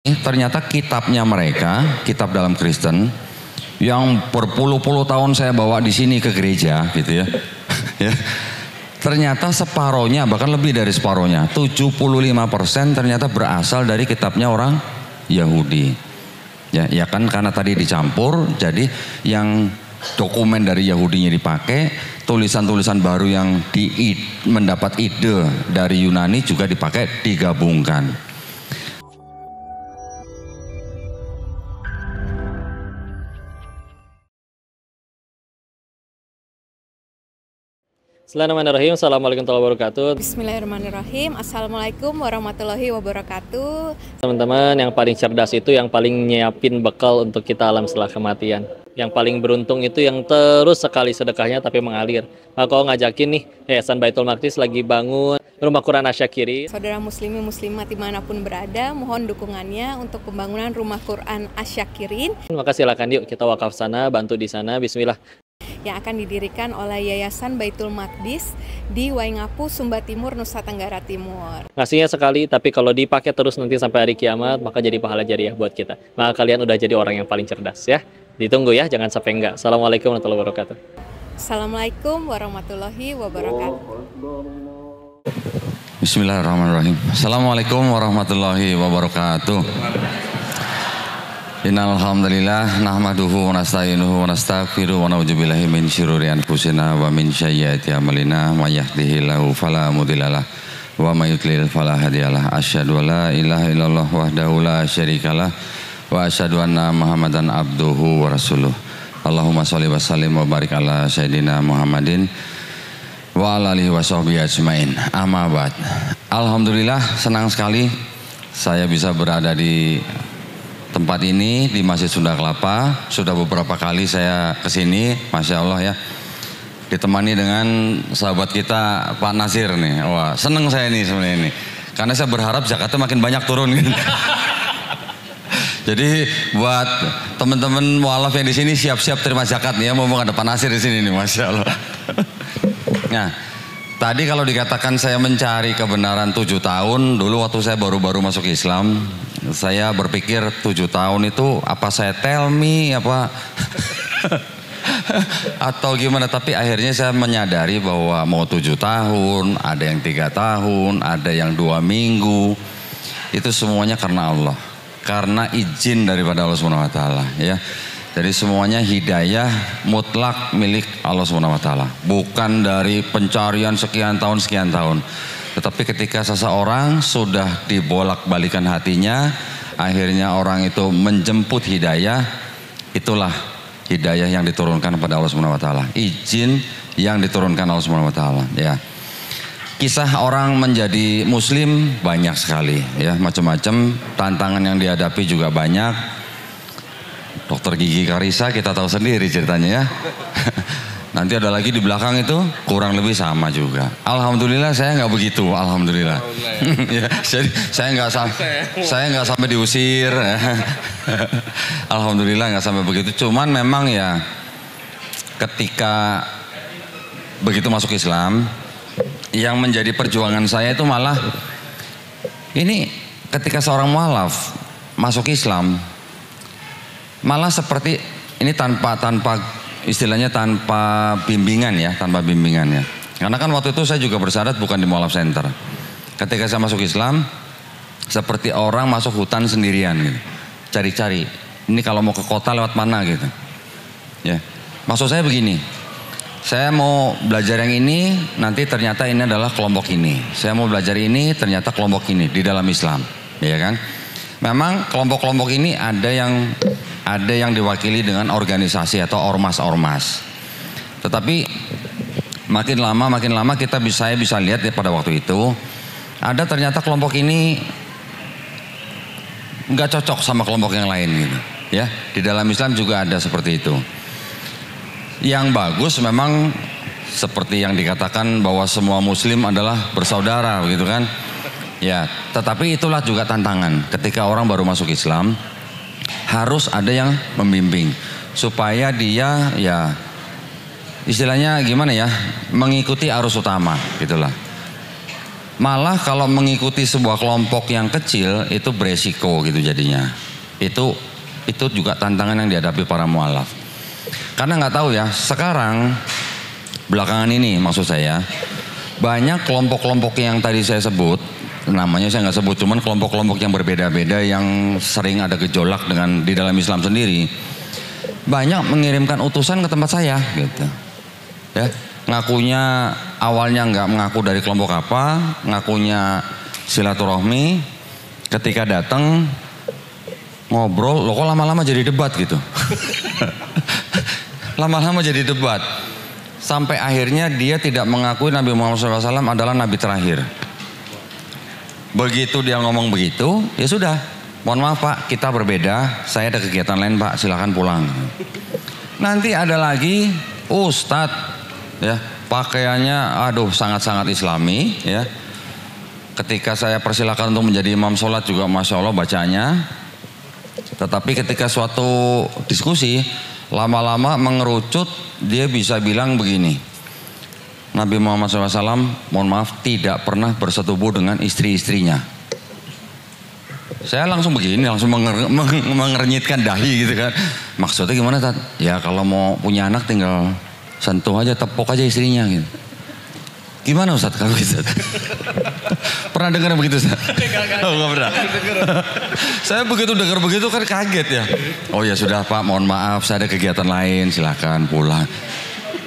Ternyata kitabnya mereka, kitab dalam Kristen yang berpuluh-puluh tahun saya bawa di sini ke gereja gitu ya. Ya. Ternyata separohnya, bahkan lebih dari separohnya, 75% ternyata berasal dari kitabnya orang Yahudi. Ya kan, karena tadi dicampur, jadi yang dokumen dari Yahudinya dipakai, tulisan-tulisan baru yang mendapat ide dari Yunani juga dipakai, digabungkan. Bismillahirrahmanirrahim. Assalamualaikum warahmatullahi wabarakatuh. Bismillahirrahmanirrahim. Assalamualaikum warahmatullahi wabarakatuh. Teman-teman, yang paling cerdas itu yang paling nyiapin bekal untuk kita alam setelah kematian. Yang paling beruntung itu yang terus sekali sedekahnya tapi mengalir. Maka kau ngajakin nih, Yayasan Baitul Maqdis lagi bangun Rumah Quran Asy-Syakiri. Saudara muslimin muslimat dimanapun berada, mohon dukungannya untuk pembangunan Rumah Quran Asy-Syakirin. Maka silakan yuk kita wakaf sana, bantu di sana. Bismillah. Yang akan didirikan oleh Yayasan Baitul Maqdis di Waingapu, Sumba Timur, Nusa Tenggara Timur. Ngasihnya sekali, tapi kalau dipakai terus nanti sampai hari kiamat, maka jadi pahala jariah buat kita. Maka kalian udah jadi orang yang paling cerdas ya. Ditunggu ya, jangan sampai enggak. Assalamualaikum warahmatullahi wabarakatuh. Assalamualaikum warahmatullahi wabarakatuh. Bismillahirrahmanirrahim. Assalamualaikum warahmatullahi wabarakatuh. Innal hamdalillah nahmaduhu wa nasta'inuhu wa nastaghfiruh wa na'udzubillahi min syururi anfusina wa min sayyiati a'malina may yahdihillahu fala mudhillalah wa may yudlil fala hadiyalah. Asyhadu an la ilaha illallah wahdahu la syarikalah wa asyhadu anna Muhammadan abduhu wa rasuluh. Allahumma shalli wa sallim wa barik ala sayyidina Muhammadin wa ala alihi wa sahbihi ajmain. Amma ba'd. Alhamdulillah, senang sekali saya bisa berada di tempat ini di Masjid Sunda Kelapa. Sudah beberapa kali saya kesini, Masya Allah ya, ditemani dengan sahabat kita Pak Nasir nih. Wah, seneng saya nih sebenarnya ini, karena saya berharap zakatnya makin banyak turun gitu. Jadi buat teman-teman mualaf yang di sini siap-siap terima zakat nih ya, mumpung ada Pak Nasir di sini nih, Masya Allah. Nah, tadi kalau dikatakan saya mencari kebenaran 7 tahun, dulu waktu saya baru-baru masuk Islam, saya berpikir 7 tahun itu apa saya tell me apa atau gimana, tapi akhirnya saya menyadari bahwa mau 7 tahun, ada yang 3 tahun, ada yang 2 minggu, itu semuanya karena Allah, karena izin daripada Allah Subhanahu wa taala ya. Jadi semuanya hidayah mutlak milik Allah Subhanahu wa taala, bukan dari pencarian sekian tahun. Tetapi ketika seseorang sudah dibolak-balikan hatinya, akhirnya orang itu menjemput hidayah, itulah hidayah yang diturunkan kepada Allah Subhanahu wa taala. Izin yang diturunkan Allah Subhanahu wa taala ya. Kisah orang menjadi muslim banyak sekali ya, macam-macam tantangan yang dihadapi juga banyak. Dokter Gigi Karisa kita tahu sendiri ceritanya ya. Nanti ada lagi di belakang itu kurang lebih sama juga. Alhamdulillah saya nggak begitu, alhamdulillah. Ya, jadi saya nggak sampai diusir. Alhamdulillah nggak sampai begitu. Cuman memang ya ketika begitu masuk Islam, yang menjadi perjuangan saya itu malah ini ketika seorang mualaf masuk Islam, malah seperti ini tanpa istilahnya tanpa bimbingan ya. Karena kan waktu itu saya juga bersyarat bukan di mualaf center. Ketika saya masuk Islam, seperti orang masuk hutan sendirian gitu. Cari-cari, ini kalau mau ke kota lewat mana gitu. Ya. Maksud saya begini, saya mau belajar yang ini, nanti ternyata ini adalah kelompok ini. Saya mau belajar ini, ternyata kelompok ini di dalam Islam, ya kan? Memang kelompok-kelompok ini ada yang diwakili dengan organisasi atau ormas-ormas. Tetapi makin lama saya bisa lihat ya, pada waktu itu ada ternyata kelompok ini nggak cocok sama kelompok yang lain gitu. Ya, di dalam Islam juga ada seperti itu. Yang bagus memang seperti yang dikatakan bahwa semua muslim adalah bersaudara begitu kan. Ya, tetapi itulah juga tantangan ketika orang baru masuk Islam, harus ada yang membimbing supaya dia ya istilahnya gimana ya, mengikuti arus utama gitulah. Malah kalau mengikuti sebuah kelompok yang kecil itu beresiko gitu jadinya. Itu juga tantangan yang dihadapi para mualaf. Karena nggak tahu ya, sekarang belakangan ini maksud saya banyak kelompok-kelompok yang tadi saya sebut, namanya saya nggak sebut, cuman kelompok-kelompok yang berbeda-beda yang sering ada gejolak dengan di dalam Islam sendiri, banyak mengirimkan utusan ke tempat saya gitu ya, ngakunya awalnya nggak mengaku dari kelompok apa, ngakunya silaturahmi, ketika datang ngobrol, loh kok lama-lama jadi debat gitu. Lama-lama jadi debat sampai akhirnya dia tidak mengakui Nabi Muhammad SAW adalah Nabi terakhir. Begitu dia ngomong begitu, ya sudah, mohon maaf Pak, kita berbeda, saya ada kegiatan lain Pak, silakan pulang. Nanti ada lagi Ustadz ya, pakaiannya aduh sangat-sangat islami ya. Ketika saya persilakan untuk menjadi imam sholat juga Masya Allah bacanya. Tetapi ketika suatu diskusi lama-lama mengerucut, dia bisa bilang begini, Nabi Muhammad SAW mohon maaf tidak pernah bersetubuh dengan istri-istrinya. Saya langsung begini, langsung mengernyitkan dahi gitu kan. Maksudnya gimana Tat? Ya kalau mau punya anak tinggal sentuh aja, tepok aja istrinya gitu. Gimana Ustaz kalau gitu? Pernah dengar begitu Ustaz? Oh enggak pernah. Saya begitu dengar begitu kan kaget ya. Oh ya sudah Pak, mohon maaf saya ada kegiatan lain, silakan pulang.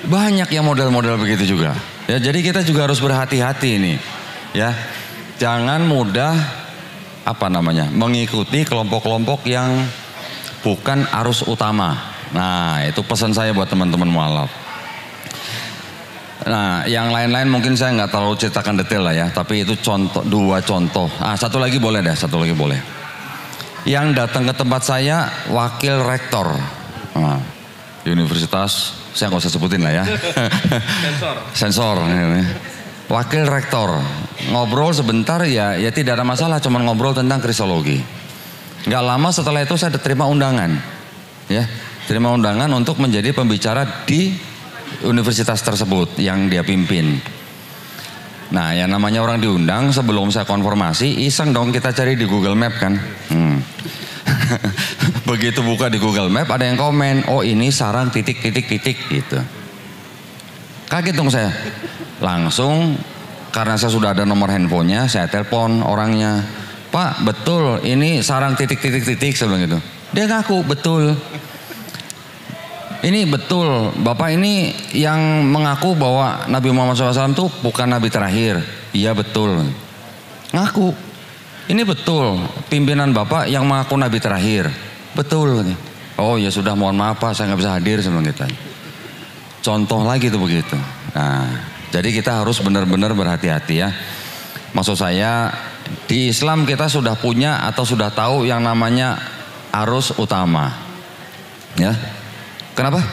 Banyak yang model-model begitu juga. Ya jadi kita juga harus berhati-hati ini. Ya. Jangan mudah mengikuti kelompok-kelompok yang bukan arus utama. Nah, itu pesan saya buat teman-teman mualaf. Nah, yang lain-lain mungkin saya nggak terlalu ceritakan detail lah ya, tapi itu dua contoh. Satu lagi boleh. Yang datang ke tempat saya wakil rektor universitas, saya nggak usah sebutin lah ya. Sensor. Wakil rektor ngobrol sebentar ya tidak ada masalah, cuman ngobrol tentang kristologi. Nggak lama setelah itu saya terima undangan, ya, terima undangan untuk menjadi pembicara di universitas tersebut yang dia pimpin. Nah, yang namanya orang diundang, sebelum saya konfirmasi, iseng dong kita cari di Google Map kan. Begitu buka di Google Map ada yang komen, oh ini sarang titik gitu. Kaget dong saya. Langsung karena saya sudah ada nomor handphonenya, saya telepon orangnya. Pak, betul ini sarang titik saya bilang gitu. Dia ngaku betul. Ini betul, Bapak ini yang mengaku bahwa Nabi Muhammad SAW itu bukan Nabi terakhir. Iya betul. Ngaku. Ini betul, pimpinan Bapak yang mengaku Nabi terakhir. Betul. Oh ya sudah, mohon maaf Pak, saya nggak bisa hadir sebelum kita. Contoh lagi tuh begitu. Nah, jadi kita harus benar-benar berhati-hati ya. Maksud saya, di Islam kita sudah punya atau sudah tahu yang namanya arus utama. Ya. Kenapa?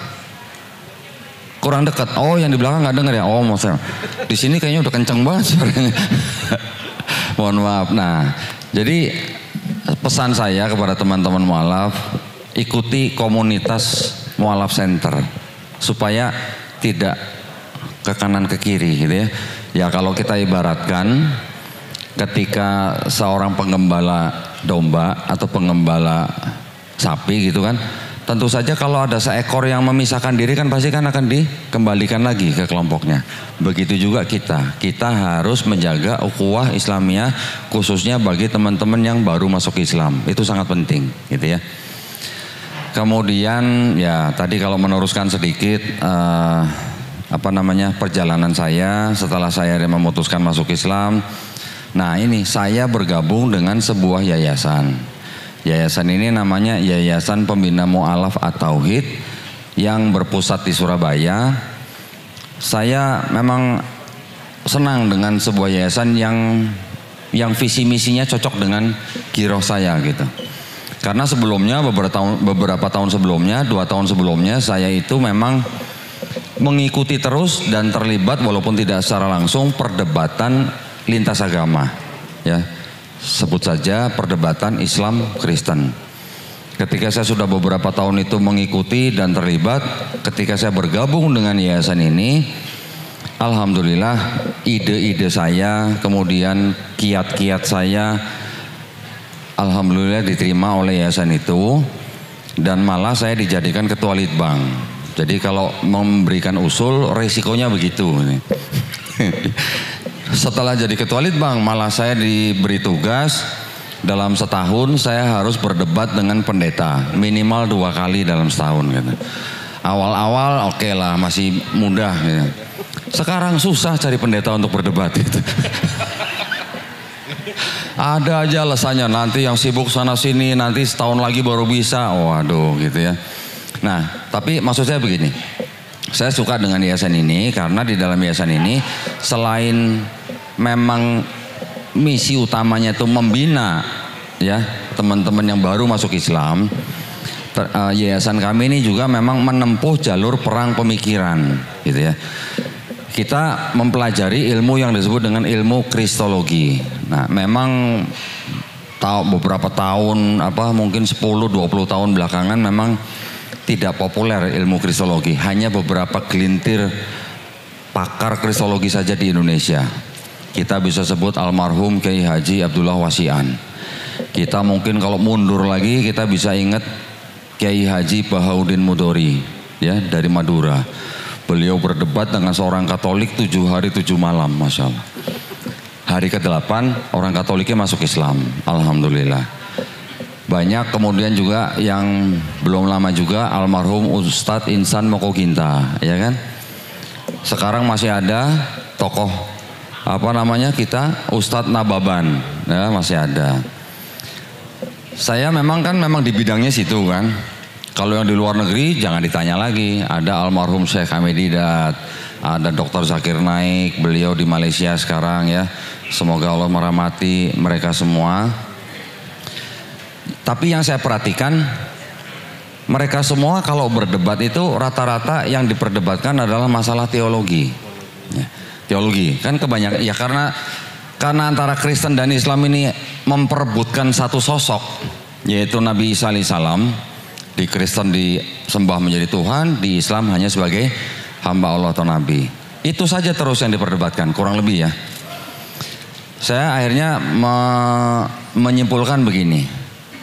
Kurang dekat. Oh, yang di belakang nggak dengar ya. Oh, maksudnya di sini kayaknya udah kenceng banget suaranya. Mohon maaf. Nah, jadi pesan saya kepada teman-teman mualaf, ikuti komunitas mualaf center supaya tidak ke kanan ke kiri gitu ya. Ya kalau kita ibaratkan ketika seorang penggembala domba atau penggembala sapi gitu kan. Tentu saja kalau ada seekor yang memisahkan diri kan pasti kan akan dikembalikan lagi ke kelompoknya. Begitu juga kita harus menjaga ukhuwah Islamiyah khususnya bagi teman-teman yang baru masuk Islam. Itu sangat penting gitu ya. Kemudian ya tadi kalau meneruskan sedikit perjalanan saya setelah saya memutuskan masuk Islam. Nah ini saya bergabung dengan sebuah yayasan. Yayasan ini namanya Yayasan Pembina Mu'alaf At-Tauhid yang berpusat di Surabaya. Saya memang senang dengan sebuah yayasan yang visi misinya cocok dengan giroh saya gitu. Karena sebelumnya beberapa tahun sebelumnya, 2 tahun sebelumnya saya itu memang mengikuti terus dan terlibat walaupun tidak secara langsung perdebatan lintas agama ya. Sebut saja perdebatan Islam Kristen. Ketika saya sudah beberapa tahun itu mengikuti dan terlibat, ketika saya bergabung dengan yayasan ini, alhamdulillah ide-ide saya, kemudian kiat-kiat saya, alhamdulillah diterima oleh yayasan itu, dan malah saya dijadikan ketua litbang. Jadi kalau memberikan usul resikonya begitu. Setelah jadi ketua litbang malah saya diberi tugas dalam setahun saya harus berdebat dengan pendeta minimal 2 kali dalam setahun gitu. Awal-awal oke lah, masih mudah gitu. Sekarang susah cari pendeta untuk berdebat gitu. Ada aja alasannya, nanti yang sibuk sana sini, nanti setahun lagi baru bisa. Waduh gitu ya. Nah, tapi maksud saya begini, saya suka dengan yayasan ini karena di dalam yayasan ini selain memang misi utamanya itu membina ya teman-teman yang baru masuk Islam, yayasan kami ini juga memang menempuh jalur perang pemikiran gitu ya. Kita mempelajari ilmu yang disebut dengan ilmu kristologi. Nah, memang beberapa tahun mungkin 10-20 tahun belakangan memang tidak populer ilmu kristologi, hanya beberapa gelintir pakar kristologi saja di Indonesia. Kita bisa sebut almarhum Kiai Haji Abdullah Wasian. Kita mungkin kalau mundur lagi kita bisa ingat Kiai Haji Bahaudin Mudori ya dari Madura. Beliau berdebat dengan seorang Katolik 7 hari 7 malam, Masya Allah. Hari ke-8 orang Katoliknya masuk Islam, alhamdulillah. Banyak kemudian juga yang belum lama juga almarhum Ustadz Insan Mokoginta, ya kan? Sekarang masih ada tokoh kita Ustadz Nababan, ya masih ada. Saya memang di bidangnya situ kan. Kalau yang di luar negeri jangan ditanya lagi. Ada almarhum Syekh Hamid Didat, ada Dr. Zakir Naik, beliau di Malaysia sekarang ya. Semoga Allah merahmati mereka semua. Tapi yang saya perhatikan, mereka semua kalau berdebat itu rata-rata yang diperdebatkan adalah masalah teologi. Ya, teologi kan kebanyakan ya karena antara Kristen dan Islam ini memperebutkan satu sosok, yaitu Nabi Isa alaihissalam. Di Kristen disembah menjadi Tuhan, di Islam hanya sebagai hamba Allah atau Nabi. Itu saja terus yang diperdebatkan, kurang lebih ya. Saya akhirnya menyimpulkan begini.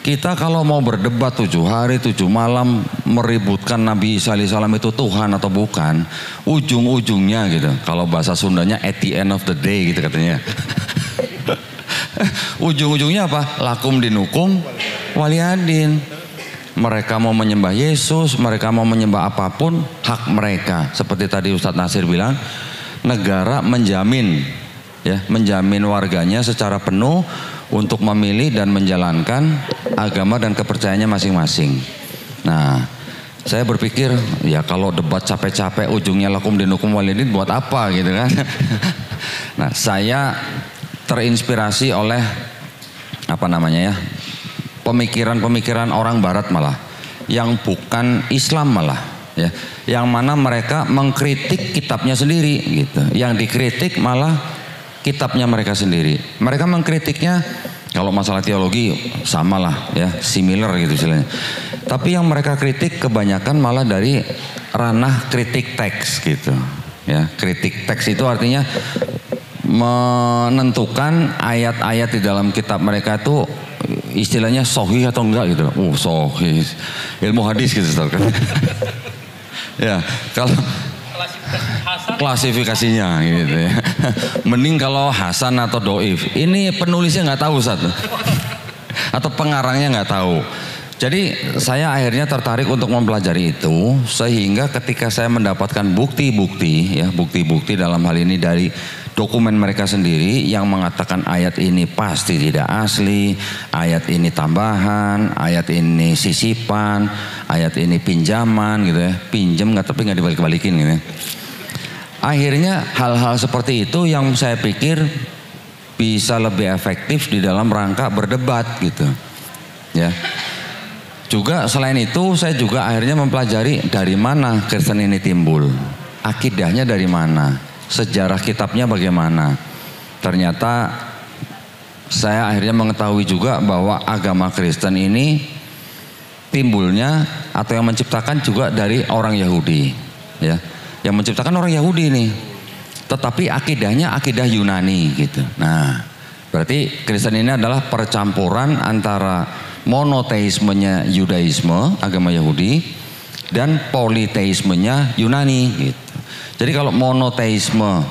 Kita kalau mau berdebat 7 hari 7 malam meributkan Nabi Isa alaihissalam itu Tuhan atau bukan, ujung-ujungnya gitu. Kalau bahasa Sundanya at the end of the day gitu katanya. Ujung-ujungnya apa? Lakum dinukum waliyadin. Mereka mau menyembah Yesus, mereka mau menyembah apapun, hak mereka. Seperti tadi Ustadz Nasir bilang, negara menjamin warganya secara penuh untuk memilih dan menjalankan agama dan kepercayaannya masing-masing. Nah, saya berpikir ya kalau debat capek-capek ujungnya lakum dinukum walidin buat apa gitu kan. Nah, saya terinspirasi oleh pemikiran-pemikiran orang barat malah yang bukan Islam malah ya, yang mana mereka mengkritik kitabnya sendiri gitu. Yang dikritik malah kitabnya mereka sendiri. Mereka mengkritiknya kalau masalah teologi samalah ya, similar gitu istilahnya. Tapi yang mereka kritik kebanyakan malah dari ranah kritik teks gitu. Ya, kritik teks itu artinya menentukan ayat-ayat di dalam kitab mereka itu istilahnya sahih atau enggak gitu. Sahih. Ilmu hadis gitu kan. Ya, kalau klasifikasinya gitu ya. Mending kalau hasan atau doif. Ini penulisnya nggak tahu Ustaz. Atau pengarangnya nggak tahu. Jadi saya akhirnya tertarik untuk mempelajari itu, sehingga ketika saya mendapatkan bukti-bukti dalam hal ini dari dokumen mereka sendiri yang mengatakan ayat ini pasti tidak asli, ayat ini tambahan, ayat ini sisipan, ayat ini pinjaman gitu ya, pinjam tapi nggak dibalik-balikin gitu ya. Akhirnya hal-hal seperti itu yang saya pikir bisa lebih efektif di dalam rangka berdebat gitu ya. Juga selain itu saya juga akhirnya mempelajari dari mana Kristen ini timbul, akidahnya dari mana, sejarah kitabnya bagaimana. Ternyata saya akhirnya mengetahui juga bahwa agama Kristen ini timbulnya atau yang menciptakan juga dari orang Yahudi ya. Yang menciptakan orang Yahudi nih. tetapi akidahnya akidah Yunani gitu. Nah, berarti Kristen ini adalah percampuran antara monoteismenya Yudaisme, agama Yahudi, dan politeismenya Yunani gitu. Jadi kalau monoteisme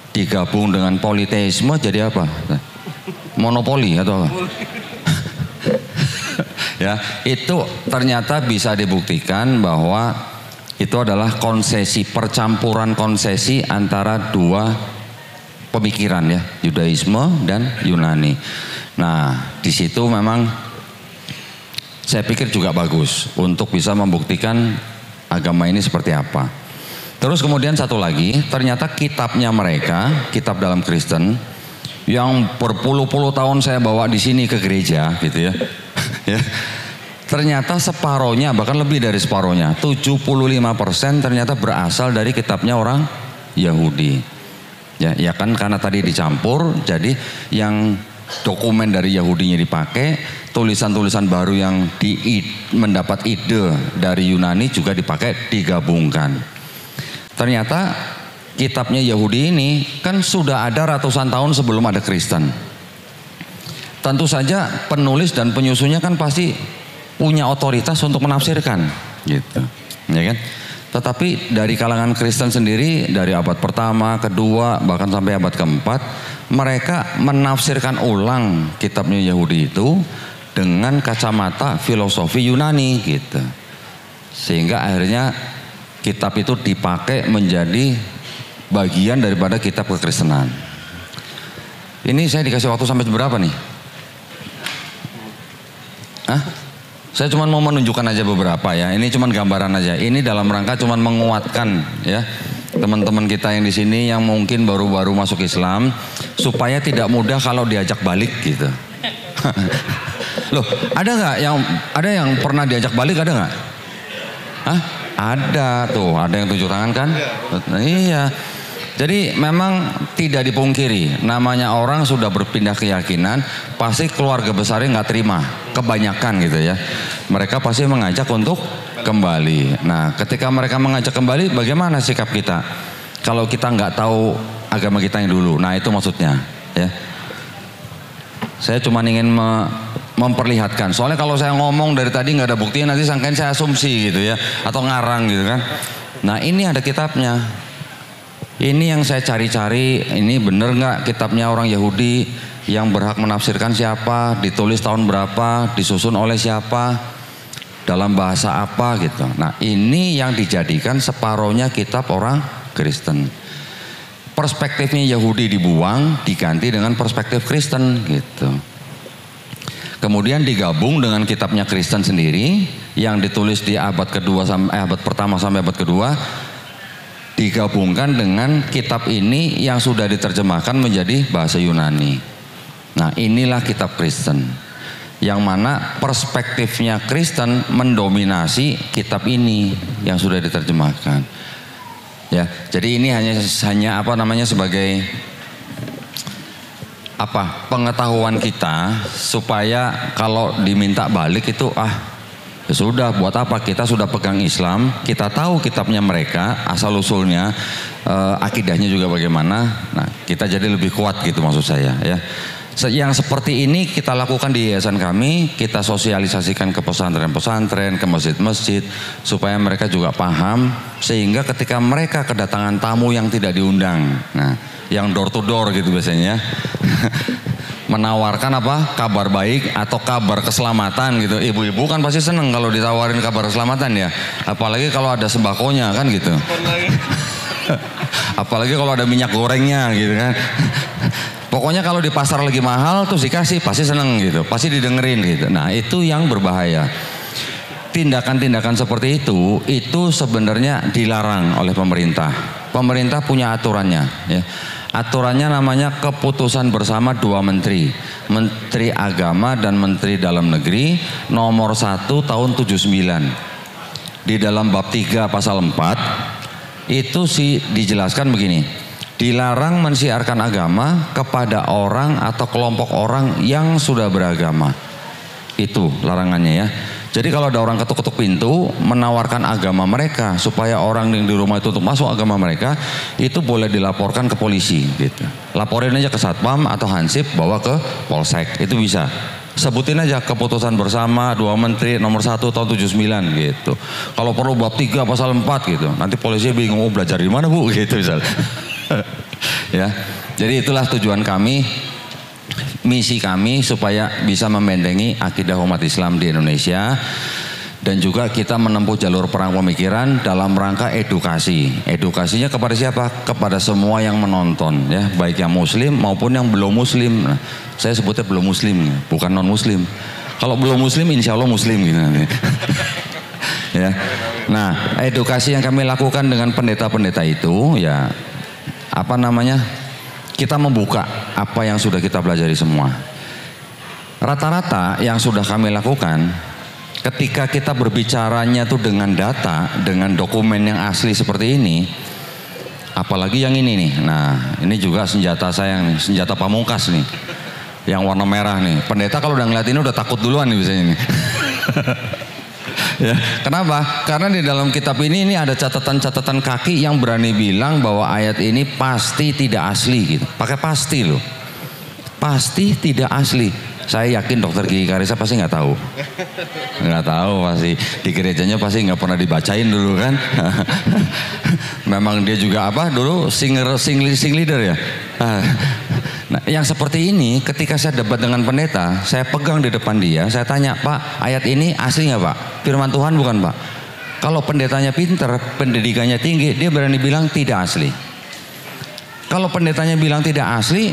digabung dengan politeisme jadi apa? Monopoli atau apa? Ya, itu ternyata bisa dibuktikan bahwa itu adalah konsesi, percampuran konsesi antara dua pemikiran ya, Yudaisme dan Yunani. Nah, di situ memang saya pikir juga bagus untuk bisa membuktikan agama ini seperti apa. Terus kemudian satu lagi, ternyata kitabnya mereka, kitab dalam Kristen yang berpuluh-puluh tahun saya bawa di sini ke gereja gitu ya. Ya. Ternyata separohnya, bahkan lebih dari separohnya, 75% ternyata berasal dari kitabnya orang Yahudi. Ya kan, karena tadi dicampur, jadi yang dokumen dari Yahudinya dipakai, tulisan-tulisan baru yang mendapat ide dari Yunani juga dipakai, digabungkan. Ternyata kitabnya Yahudi ini kan sudah ada ratusan tahun sebelum ada Kristen. Tentu saja penulis dan penyusunnya kan pasti punya otoritas untuk menafsirkan gitu, ya kan? Tetapi dari kalangan Kristen sendiri, dari abad pertama, kedua, bahkan sampai abad keempat, mereka menafsirkan ulang kitabnya Yahudi itu dengan kacamata filosofi Yunani gitu. Sehingga akhirnya kitab itu dipakai menjadi bagian daripada kitab kekristenan. Ini saya dikasih waktu sampai berapa nih? Hah? Saya cuma mau menunjukkan aja beberapa ya. Ini cuma gambaran aja. Ini dalam rangka cuma menguatkan ya teman-teman kita yang di sini yang mungkin baru-baru masuk Islam supaya tidak mudah kalau diajak balik gitu. Loh, ada yang pernah diajak balik, ada nggak? Hah? Ada tuh, ada yang tunjuk tangan kan? Nah, iya. Jadi memang tidak dipungkiri, namanya orang sudah berpindah keyakinan, pasti keluarga besarnya nggak terima, kebanyakan gitu ya. Mereka pasti mengajak untuk kembali. Nah, ketika mereka mengajak kembali, bagaimana sikap kita? Kalau kita nggak tahu agama kita yang dulu, nah itu maksudnya. Ya. Saya cuma ingin memperlihatkan. Soalnya kalau saya ngomong dari tadi nggak ada buktinya, nanti sangkain saya asumsi gitu ya, atau ngarang gitu kan. Nah, ini ada kitabnya. Ini yang saya cari-cari, ini bener nggak kitabnya orang Yahudi, yang berhak menafsirkan siapa, ditulis tahun berapa, disusun oleh siapa, dalam bahasa apa gitu. Nah, ini yang dijadikan separohnya kitab orang Kristen. Perspektifnya Yahudi dibuang, diganti dengan perspektif Kristen gitu. Kemudian digabung dengan kitabnya Kristen sendiri yang ditulis di abad pertama sampai abad kedua, digabungkan dengan kitab ini yang sudah diterjemahkan menjadi bahasa Yunani. Nah, inilah kitab Kristen yang mana perspektifnya Kristen mendominasi kitab ini yang sudah diterjemahkan. Ya, jadi ini hanya sebagai pengetahuan kita supaya kalau diminta balik itu ya sudah, buat apa, kita sudah pegang Islam, kita tahu kitabnya mereka, asal usulnya, akidahnya juga bagaimana. Nah, kita jadi lebih kuat gitu maksud saya ya. Yang seperti ini kita lakukan di yayasan kami, kita sosialisasikan ke pesantren-pesantren, ke masjid-masjid, supaya mereka juga paham, sehingga ketika mereka kedatangan tamu yang tidak diundang, nah, yang door to door gitu biasanya, menawarkan kabar baik atau kabar keselamatan gitu. Ibu-ibu kan pasti seneng kalau ditawarin kabar keselamatan ya, apalagi kalau ada sembakonya kan gitu. Apalagi kalau ada minyak gorengnya gitu kan. Pokoknya kalau di pasar lagi mahal terus dikasih, pasti seneng gitu, pasti didengerin gitu. Nah, itu yang berbahaya. Tindakan-tindakan seperti itu sebenarnya dilarang oleh pemerintah. Pemerintah punya aturannya ya. Aturannya namanya keputusan bersama dua menteri, Menteri Agama dan Menteri Dalam Negeri nomor 1 tahun 79. Di dalam bab 3 pasal 4 itu dijelaskan begini, dilarang mensiarkan agama kepada orang atau kelompok orang yang sudah beragama. Itu larangannya ya. Jadi kalau ada orang ketuk-ketuk pintu menawarkan agama mereka supaya orang yang di rumah itu untuk masuk agama mereka, itu boleh dilaporkan ke polisi gitu. Laporin aja ke Satpam atau Hansip, bawa ke Polsek, itu bisa. Sebutin aja keputusan bersama 2 Menteri nomor 1 tahun 79 gitu. Kalau perlu bab 3 pasal 4 gitu. Nanti polisi bingung, oh belajar di mana Bu gitu misalnya. Ya. Jadi itulah tujuan kami, misi kami supaya bisa membentengi akidah umat Islam di Indonesia, dan juga kita menempuh jalur perang pemikiran dalam rangka edukasi. Edukasinya kepada siapa? Kepada semua yang menonton, ya, baik yang Muslim maupun yang belum Muslim. Nah, saya sebutnya belum Muslim, bukan non Muslim. Kalau belum Muslim, insya Allah Muslim gitu. Ya. Nah, edukasi yang kami lakukan dengan pendeta-pendeta itu, ya, apa namanya? Kita membuka apa yang sudah kita pelajari semua. Rata-rata yang sudah kami lakukan, ketika kita berbicaranya tuh dengan data, dengan dokumen yang asli seperti ini, apalagi yang ini nih. Nah, ini juga senjata saya, senjata pamungkas nih, yang warna merah nih. Pendeta kalau udah ngeliat ini udah takut duluan nih biasanya nih. Ya, kenapa? Karena di dalam kitab ini ada catatan-catatan kaki yang berani bilang bahwa ayat ini pasti tidak asli gitu. Pakai pasti loh. Pasti tidak asli. Saya yakin Dokter Gigi Karisa pasti nggak tahu. Nggak tahu pasti. Di gerejanya pasti nggak pernah dibacain dulu kan. Memang dia juga apa dulu sing leader ya. Nah, yang seperti ini ketika saya debat dengan pendeta, saya pegang di depan dia, saya tanya, Pak, ayat ini asli nggak Pak? Firman Tuhan bukan Pak? Kalau pendetanya pinter, pendidikannya tinggi, dia berani bilang tidak asli. Kalau pendetanya bilang tidak asli,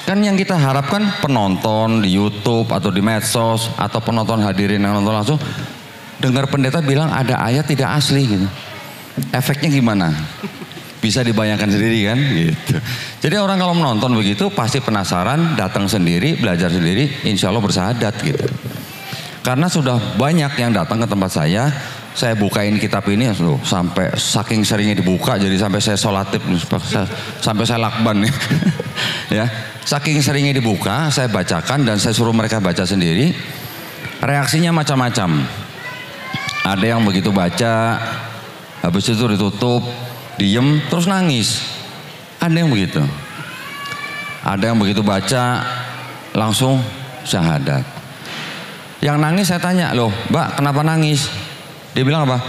kan yang kita harapkan penonton di YouTube atau di medsos atau penonton hadirin yang nonton langsung dengar pendeta bilang ada ayat tidak asli gitu. Efeknya gimana? Bisa dibayangkan sendiri kan gitu. Jadi orang kalau menonton begitu pasti penasaran, datang sendiri, belajar sendiri, insya Allah bersahadat gitu. Karena sudah banyak yang datang ke tempat saya bukain kitab ini loh, sampai saking seringnya dibuka jadi sampai saya sholatif, sampai saya lakban nih. Ya, saking seringnya dibuka, saya bacakan dan saya suruh mereka baca sendiri. Reaksinya macam-macam. Ada yang begitu baca, habis itu ditutup, diem terus nangis. Ada yang begitu. Ada yang begitu baca langsung syahadat. Yang nangis saya tanya, loh Mbak kenapa nangis? Dia bilang apa?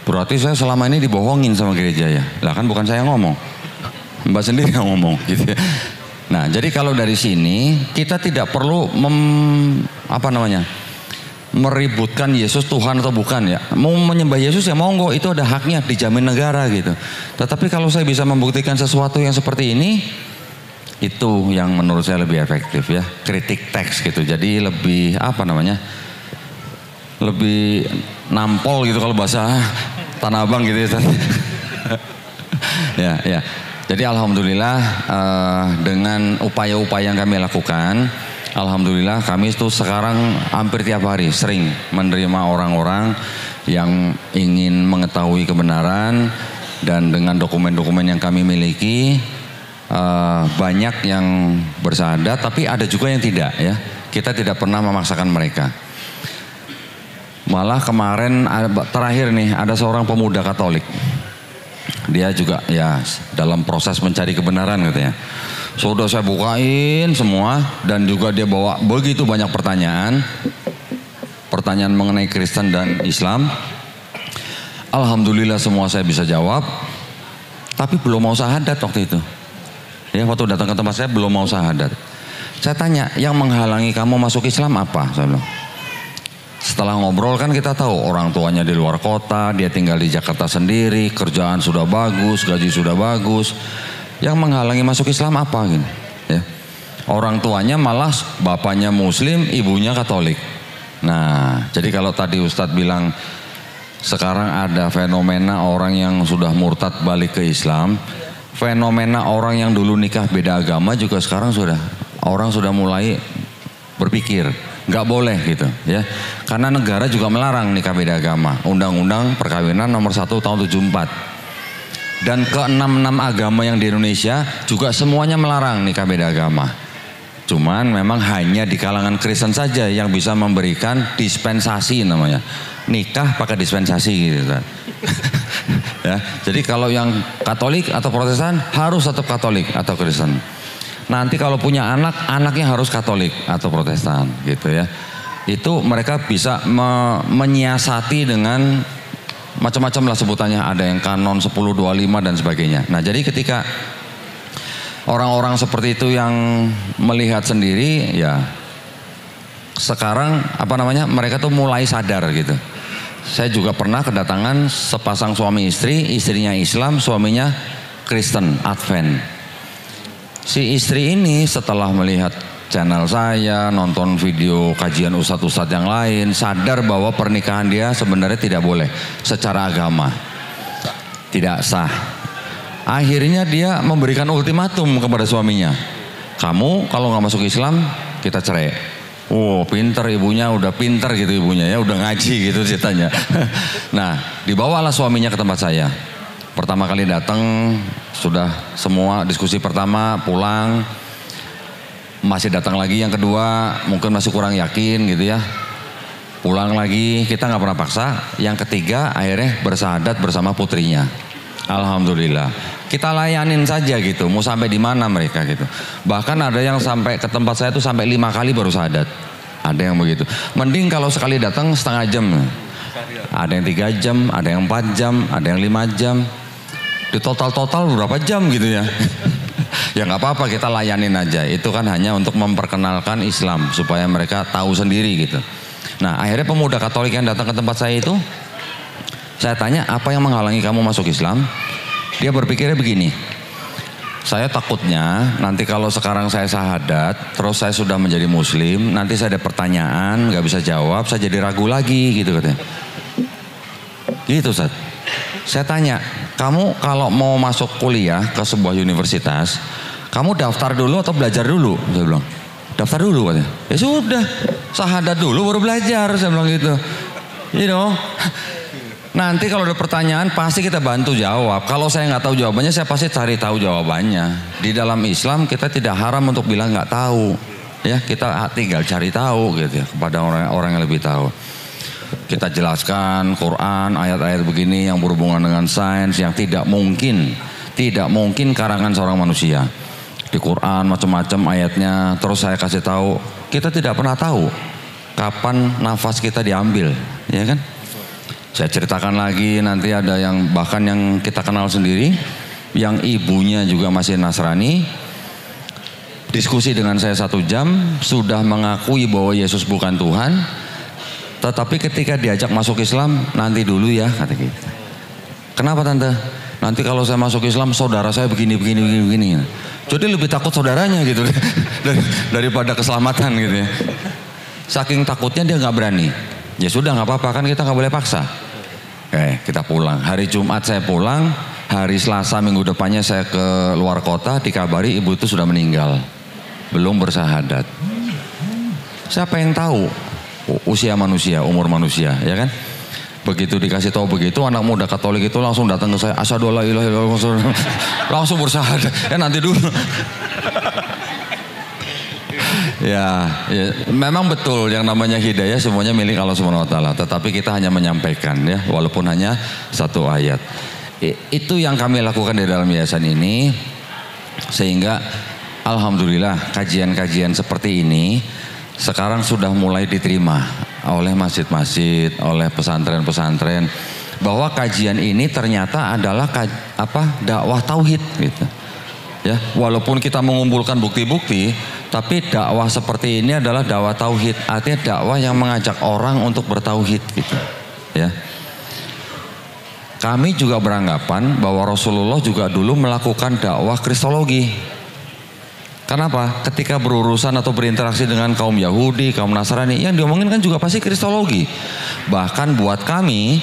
Berarti saya selama ini dibohongin sama gereja ya. Lah kan bukan saya ngomong, Mbak sendiri yang ngomong gitu ya. Nah jadi kalau dari sini kita tidak perlu meributkan Yesus Tuhan atau bukan ya. Mau menyembah Yesus ya monggo, itu ada haknya, dijamin negara gitu. Tetapi kalau saya bisa membuktikan sesuatu yang seperti ini, itu yang menurut saya lebih efektif ya. Kritik teks gitu. Jadi lebih lebih nampol gitu kalau bahasa Tanah Abang gitu ya. Ya. Jadi alhamdulillah dengan upaya-upaya yang kami lakukan, alhamdulillah kami itu sekarang hampir tiap hari sering menerima orang-orang yang ingin mengetahui kebenaran, dan dengan dokumen-dokumen yang kami miliki banyak yang bersahadat, tapi ada juga yang tidak ya. Kita tidak pernah memaksakan mereka. Malah kemarin terakhir nih ada seorang pemuda Katolik. Dia juga ya dalam proses mencari kebenaran katanya. Sudah saya bukain semua dan juga dia bawa begitu banyak pertanyaan mengenai Kristen dan Islam. Alhamdulillah semua saya bisa jawab, tapi belum mau syahadat waktu itu. Ya waktu datang ke tempat saya belum mau syahadat. Saya tanya, yang menghalangi kamu masuk Islam apa? Saya bilang. Setelah ngobrol kan kita tahu orang tuanya di luar kota, dia tinggal di Jakarta sendiri, kerjaan sudah bagus, gaji sudah bagus. Yang menghalangi masuk Islam apa gitu? Ya. Orang tuanya malah bapaknya Muslim, ibunya Katolik. Nah, jadi kalau tadi Ustadz bilang sekarang ada fenomena orang yang sudah murtad balik ke Islam, fenomena orang yang dulu nikah beda agama juga sekarang orang sudah mulai berpikir nggak boleh gitu ya, karena negara juga melarang nikah beda agama. Undang-undang perkawinan nomor 1 tahun 74 dan ke-66 agama yang di Indonesia juga semuanya melarang nikah beda agama. Cuman memang hanya di kalangan Kristen saja yang bisa memberikan dispensasi namanya. Nikah pakai dispensasi gitu kan. Ya, jadi kalau yang Katolik atau Protestan harus tetap Katolik atau Kristen. Nanti kalau punya anak, anaknya harus Katolik atau Protestan gitu ya. Itu mereka bisa menyiasati dengan macam-macam lah sebutannya. Ada yang kanon 1025 dan sebagainya. Nah jadi ketika orang-orang seperti itu yang melihat sendiri ya sekarang mereka tuh mulai sadar gitu. Saya juga pernah kedatangan sepasang suami istri, istrinya Islam, suaminya Kristen, Advent. Si istri ini setelah melihat channel saya, nonton video kajian ustadz-ustadz yang lain, sadar bahwa pernikahan dia sebenarnya tidak boleh secara agama. Tidak sah. Akhirnya dia memberikan ultimatum kepada suaminya. Kamu kalau nggak masuk Islam, kita cerai. Oh pinter ibunya, udah pinter gitu ibunya ya, udah ngaji gitu ceritanya. Nah dibawalah suaminya ke tempat saya. Pertama kali datang sudah semua diskusi pertama, pulang. Masih datang lagi yang kedua, mungkin masih kurang yakin gitu ya. Pulang lagi, kita nggak pernah paksa. Yang ketiga akhirnya bersahadat bersama putrinya. Alhamdulillah. Kita layanin saja gitu, mau sampai di mana mereka gitu. Bahkan ada yang sampai ke tempat saya tuh sampai 5 kali baru sahadat. Ada yang begitu. Mending kalau sekali datang setengah jam. Ada yang 3 jam, ada yang 4 jam, ada yang 5 jam. Di total berapa jam gitu ya. Ya nggak apa-apa, kita layanin aja. Itu kan hanya untuk memperkenalkan Islam supaya mereka tahu sendiri gitu. Nah akhirnya pemuda Katolik yang datang ke tempat saya itu, saya tanya apa yang menghalangi kamu masuk Islam? Dia berpikirnya begini, saya takutnya nanti kalau sekarang saya syahadat, terus saya sudah menjadi muslim, nanti saya ada pertanyaan, nggak bisa jawab, saya jadi ragu lagi gitu katanya. Gitu Ustaz. Saya tanya, kamu kalau mau masuk kuliah ke sebuah universitas, kamu daftar dulu atau belajar dulu? Saya bilang, daftar dulu katanya. Ya sudah, syahadat dulu baru belajar, saya bilang gitu. You know. Nanti kalau ada pertanyaan pasti kita bantu jawab. Kalau saya nggak tahu jawabannya, saya pasti cari tahu jawabannya. Di dalam Islam kita tidak haram untuk bilang nggak tahu. Ya kita tinggal cari tahu gitu ya kepada orang-orang yang lebih tahu. Kita jelaskan Quran, ayat-ayat begini yang berhubungan dengan sains yang tidak mungkin karangan seorang manusia. Di Quran macam-macam ayatnya. Terus saya kasih tahu, kita tidak pernah tahu kapan nafas kita diambil, ya kan? Saya ceritakan lagi, nanti ada yang bahkan yang kita kenal sendiri, yang ibunya juga masih Nasrani, diskusi dengan saya 1 jam, sudah mengakui bahwa Yesus bukan Tuhan, tetapi ketika diajak masuk Islam, nanti dulu ya, kata gitu. Kenapa tante? Nanti kalau saya masuk Islam, saudara saya begini. Jadi lebih takut saudaranya gitu, daripada keselamatan gitu ya. Saking takutnya dia nggak berani. Ya sudah nggak apa-apa, kan kita nggak boleh paksa. Kita pulang. Hari Jumat saya pulang, hari Selasa minggu depannya saya ke luar kota, dikabari ibu itu sudah meninggal, belum bersahadat. Siapa yang tahu usia manusia, umur manusia, ya kan? Begitu dikasih tahu begitu, anak muda Katolik itu langsung datang ke saya, asyhadu alla ilaha illallah, langsung bersahadat. Ya nanti dulu. Ya, memang betul yang namanya hidayah semuanya milik Allah Subhanahu wa taala, tetapi kita hanya menyampaikan ya, walaupun hanya 1 ayat. Itu yang kami lakukan di dalam yayasan ini, sehingga alhamdulillah kajian-kajian seperti ini sekarang sudah mulai diterima oleh masjid-masjid, oleh pesantren-pesantren, bahwa kajian ini ternyata adalah dakwah tauhid gitu. Ya, walaupun kita mengumpulkan bukti-bukti, tapi dakwah seperti ini adalah dakwah tauhid, artinya dakwah yang mengajak orang untuk bertauhid gitu. Ya. Kami juga beranggapan bahwa Rasulullah juga dulu melakukan dakwah kristologi. Kenapa? Ketika berurusan atau berinteraksi dengan kaum Yahudi, kaum Nasrani, yang diomongin kan juga pasti kristologi. Bahkan buat kami,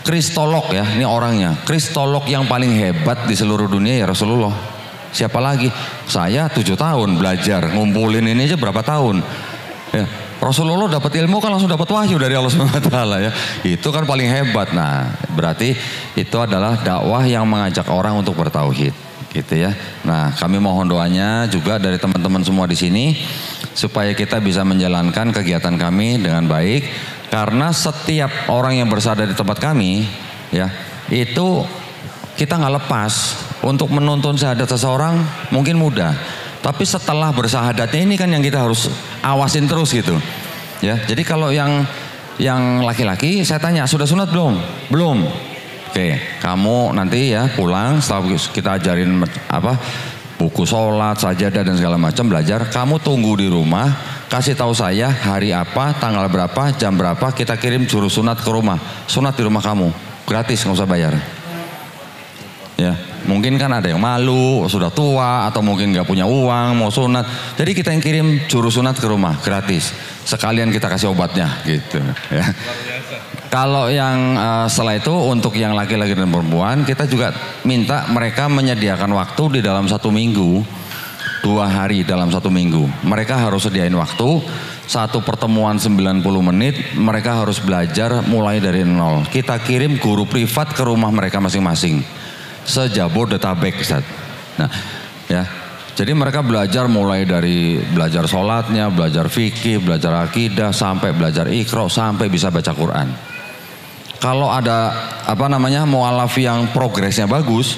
kristolog ya, ini orangnya, kristolog yang paling hebat di seluruh dunia ya Rasulullah. Siapa lagi? Saya 7 tahun belajar, ngumpulin ini aja berapa tahun. Ya, Rasulullah dapat ilmu kan langsung dapat wahyu dari Allah SWT ya. Itu kan paling hebat. Nah, berarti itu adalah dakwah yang mengajak orang untuk bertauhid gitu ya. Nah, kami mohon doanya juga dari teman-teman semua di sini supaya kita bisa menjalankan kegiatan kami dengan baik, karena setiap orang yang bersada di tempat kami ya, itu kita nggak lepas. Untuk menuntun syahadat seseorang mungkin mudah, tapi setelah bersahadatnya ini kan yang kita harus awasin terus gitu ya. Jadi kalau yang laki-laki saya tanya, sudah sunat belum? Belum. Oke, kamu nanti ya pulang setelah kita ajarin buku sholat, sajadah dan segala macam, belajar. Kamu tunggu di rumah, kasih tahu saya hari apa, tanggal berapa, jam berapa, kita kirim juru sunat ke rumah. Sunat di rumah kamu, gratis, nggak usah bayar. Ya, mungkin kan ada yang malu, sudah tua, atau mungkin nggak punya uang mau sunat. Jadi kita yang kirim juru sunat ke rumah, gratis. Sekalian kita kasih obatnya, gitu. Ya. Kalau yang setelah itu untuk yang laki-laki dan perempuan, kita juga minta mereka menyediakan waktu di dalam 1 minggu, 2 hari dalam 1 minggu. Mereka harus sediain waktu, 1 pertemuan 90 menit, mereka harus belajar mulai dari nol. Kita kirim guru privat ke rumah mereka masing-masing, se-Jabodetabek, Ustaz. Nah, ya. Jadi mereka belajar mulai dari belajar sholatnya, belajar fikih, belajar akidah, sampai belajar iqra, sampai bisa baca Quran. Kalau ada mu'alaf yang progresnya bagus,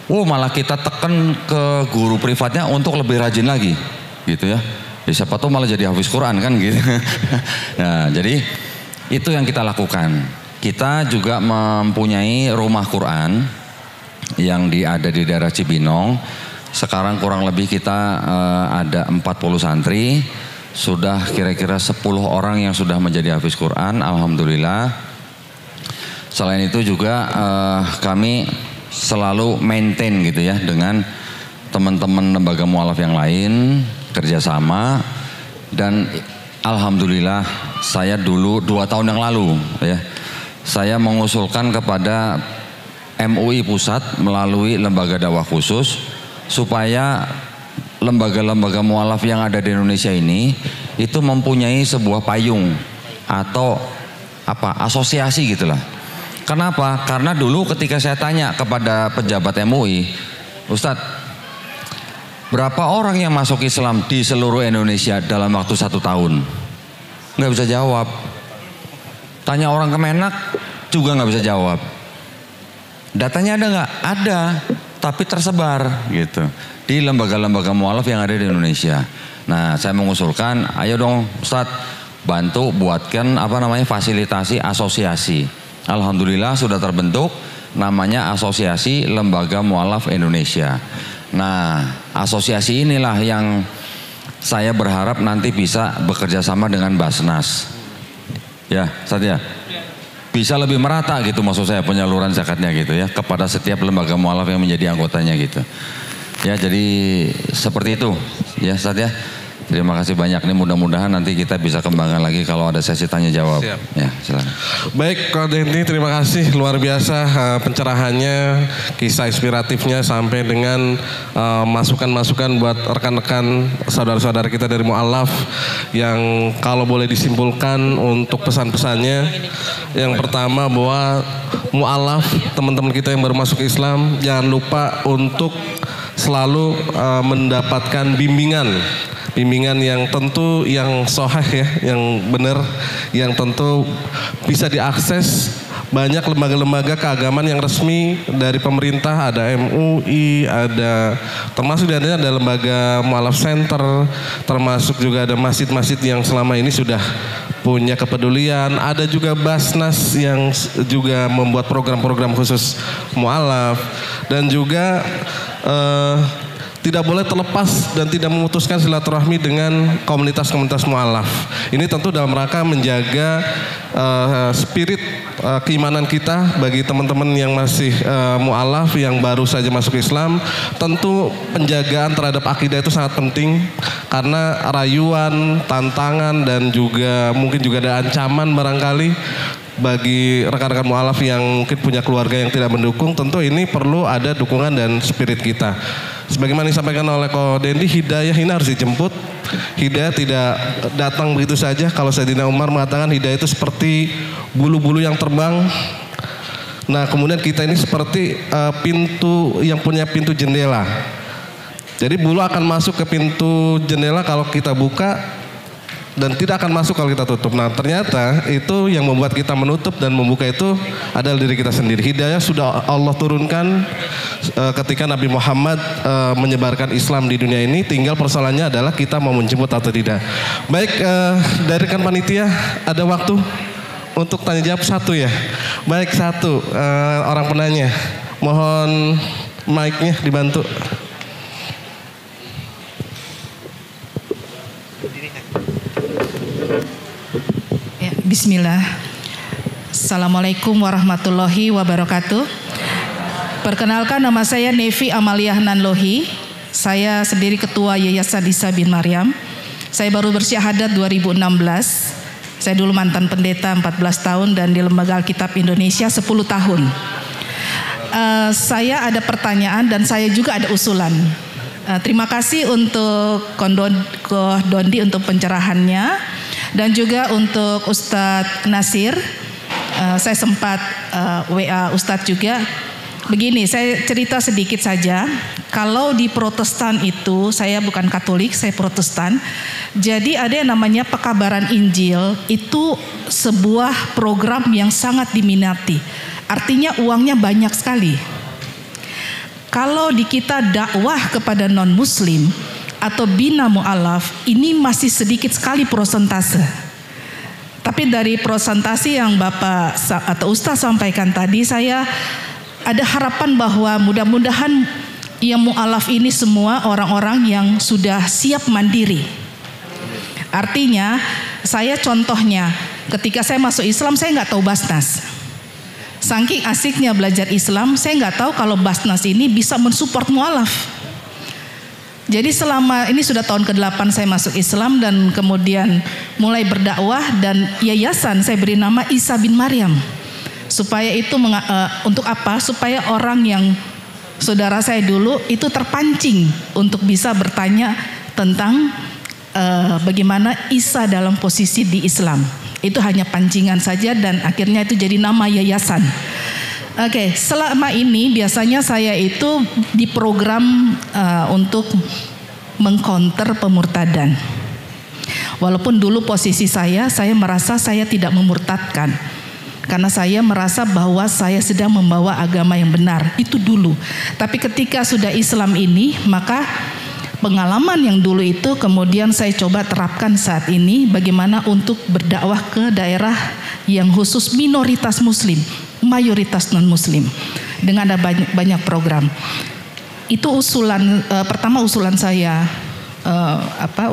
malah kita tekan ke guru privatnya untuk lebih rajin lagi, gitu ya. Siapa tahu malah jadi hafiz Quran kan gitu. Nah, jadi itu yang kita lakukan. Kita juga mempunyai rumah Quran yang ada di daerah Cibinong. Sekarang kurang lebih kita ada 40 santri, sudah kira-kira 10 orang yang sudah menjadi hafiz Quran, alhamdulillah. Selain itu juga kami selalu maintain gitu ya dengan teman-teman lembaga mu'alaf yang lain, kerjasama. Dan alhamdulillah saya dulu 2 tahun yang lalu ya, saya mengusulkan kepada MUI Pusat melalui lembaga dakwah khusus supaya lembaga-lembaga mu'alaf yang ada di Indonesia ini itu mempunyai sebuah payung atau asosiasi gitulah. Kenapa? Karena dulu ketika saya tanya kepada pejabat MUI, Ustadz, berapa orang yang masuk Islam di seluruh Indonesia dalam waktu 1 tahun? Nggak bisa jawab. Tanya orang Kemenak juga nggak bisa jawab. Datanya ada nggak? Ada, tapi tersebar gitu di lembaga-lembaga mu'alaf yang ada di Indonesia. Nah, saya mengusulkan, ayo dong Ustadz, bantu buatkan fasilitasi asosiasi. Alhamdulillah sudah terbentuk, namanya Asosiasi Lembaga Mu'alaf Indonesia. Nah, asosiasi inilah yang saya berharap nanti bisa bekerja sama dengan Basnas. Ya, Satya. Bisa lebih merata gitu maksud saya penyaluran zakatnya gitu ya kepada setiap lembaga mu'alaf yang menjadi anggotanya gitu. Ya, jadi seperti itu ya Satya. Terima kasih banyak nih, mudah-mudahan nanti kita bisa kembangkan lagi kalau ada sesi tanya jawab. Siap. Ya, silakan. Baik, Kak Dendi, terima kasih luar biasa pencerahannya, kisah inspiratifnya sampai dengan masukan-masukan buat rekan-rekan saudara-saudara kita dari mu'alaf yang kalau boleh disimpulkan untuk pesan-pesannya, yang pertama bahwa mu'alaf, teman-teman kita yang baru masuk Islam, jangan lupa untuk selalu mendapatkan bimbingan yang tentu yang sahih ya, yang benar, yang tentu bisa diakses. Banyak lembaga-lembaga keagamaan yang resmi dari pemerintah, ada MUI, ada termasuk di ada lembaga mu'alaf center, termasuk juga ada masjid-masjid yang selama ini sudah punya kepedulian. Ada juga Basnas yang juga membuat program-program khusus mu'alaf, dan juga tidak boleh terlepas dan tidak memutuskan silaturahmi dengan komunitas-komunitas mu'alaf. Ini tentu dalam rangka menjaga spirit keimanan kita bagi teman-teman yang masih mu'alaf yang baru saja masuk Islam. Tentu penjagaan terhadap akidah itu sangat penting karena rayuan, tantangan, dan juga mungkin juga ada ancaman barangkali bagi rekan-rekan mu'alaf yang mungkin punya keluarga yang tidak mendukung. Tentu ini perlu ada dukungan dan spirit kita. Sebagaimana disampaikan oleh Ko Dendi, hidayah ini harus dijemput. Hidayah tidak datang begitu saja. Kalau Sayyidina Umar mengatakan hidayah itu seperti bulu-bulu yang terbang. Nah kemudian kita ini seperti pintu yang punya pintu jendela. Jadi bulu akan masuk ke pintu jendela kalau kita buka dan tidak akan masuk kalau kita tutup. Nah ternyata itu yang membuat kita menutup dan membuka itu adalah diri kita sendiri. Hidayah sudah Allah turunkan ketika Nabi Muhammad menyebarkan Islam di dunia ini. Tinggal persoalannya adalah kita mau menjemput atau tidak. Baik, dari rekan panitia ada waktu untuk tanya jawab satu ya. Baik, satu orang penanya. Mohon mic-nya dibantu. Ya, bismillah. Assalamualaikum warahmatullahi wabarakatuh. Perkenalkan, nama saya Nevi Amaliah Nanlohi. Saya sendiri ketua Yayasan Isa bin Maryam. Saya baru bersyahadat 2016. Saya dulu mantan pendeta 14 tahun dan di Lembaga Alkitab Indonesia 10 tahun. Saya ada pertanyaan dan saya juga ada usulan. Terima kasih untuk Koh Dondi untuk pencerahannya dan juga untuk Ustadz Nasir. Saya sempat WA Ustadz juga. Begini, saya cerita sedikit saja. Kalau di Protestan itu, saya bukan Katolik, saya Protestan. Jadi ada yang namanya Pekabaran Injil, itu sebuah program yang sangat diminati. Artinya uangnya banyak sekali. Kalau di kita dakwah kepada non-muslim atau bina mu'alaf, ini masih sedikit sekali prosentase. Tapi dari prosentase yang Bapak atau Ustaz sampaikan tadi, saya ada harapan bahwa mudah-mudahan yang mu'alaf ini semua orang-orang yang sudah siap mandiri. Artinya, saya contohnya, ketika saya masuk Islam, saya nggak tahu Basnas. Saking asiknya belajar Islam, saya nggak tahu kalau Basnas ini bisa mensupport mu'alaf. Jadi selama ini sudah tahun ke-8 saya masuk Islam dan kemudian mulai berdakwah dan yayasan saya beri nama Isa bin Maryam. Supaya itu untuk apa? Supaya orang yang saudara saya dulu itu terpancing untuk bisa bertanya tentang bagaimana Isa dalam posisi di Islam. Itu hanya pancingan saja dan akhirnya itu jadi nama yayasan. Oke, selama ini biasanya saya itu diprogram untuk mengcounter pemurtadan. Walaupun dulu posisi saya merasa saya tidak memurtadkan. Karena saya merasa bahwa saya sedang membawa agama yang benar. Itu dulu. Tapi ketika sudah Islam ini, maka pengalaman yang dulu itu kemudian saya coba terapkan saat ini bagaimana untuk berdakwah ke daerah yang khusus minoritas muslim, mayoritas non muslim dengan ada banyak program. Itu usulan pertama usulan saya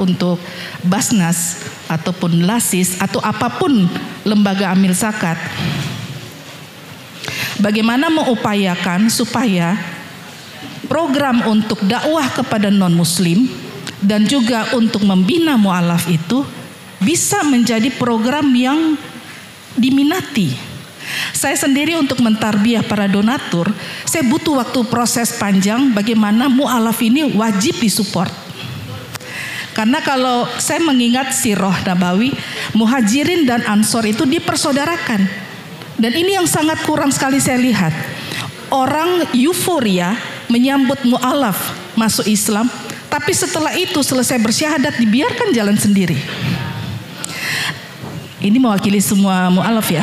untuk Basnas ataupun Lasis atau apapun lembaga amil zakat. Bagaimana mengupayakan supaya program untuk dakwah kepada non-muslim dan juga untuk membina mu'alaf itu bisa menjadi program yang diminati. Saya sendiri untuk mentarbiyah para donatur, saya butuh waktu proses panjang bagaimana mu'alaf ini wajib disupport. Karena kalau saya mengingat sirah Nabawi, muhajirin dan ansor itu dipersaudarakan. Dan ini yang sangat kurang sekali saya lihat. Orang euforia menyambut mu'alaf masuk Islam, tapi setelah itu selesai bersyahadat dibiarkan jalan sendiri. Ini mewakili semua mu'alaf ya.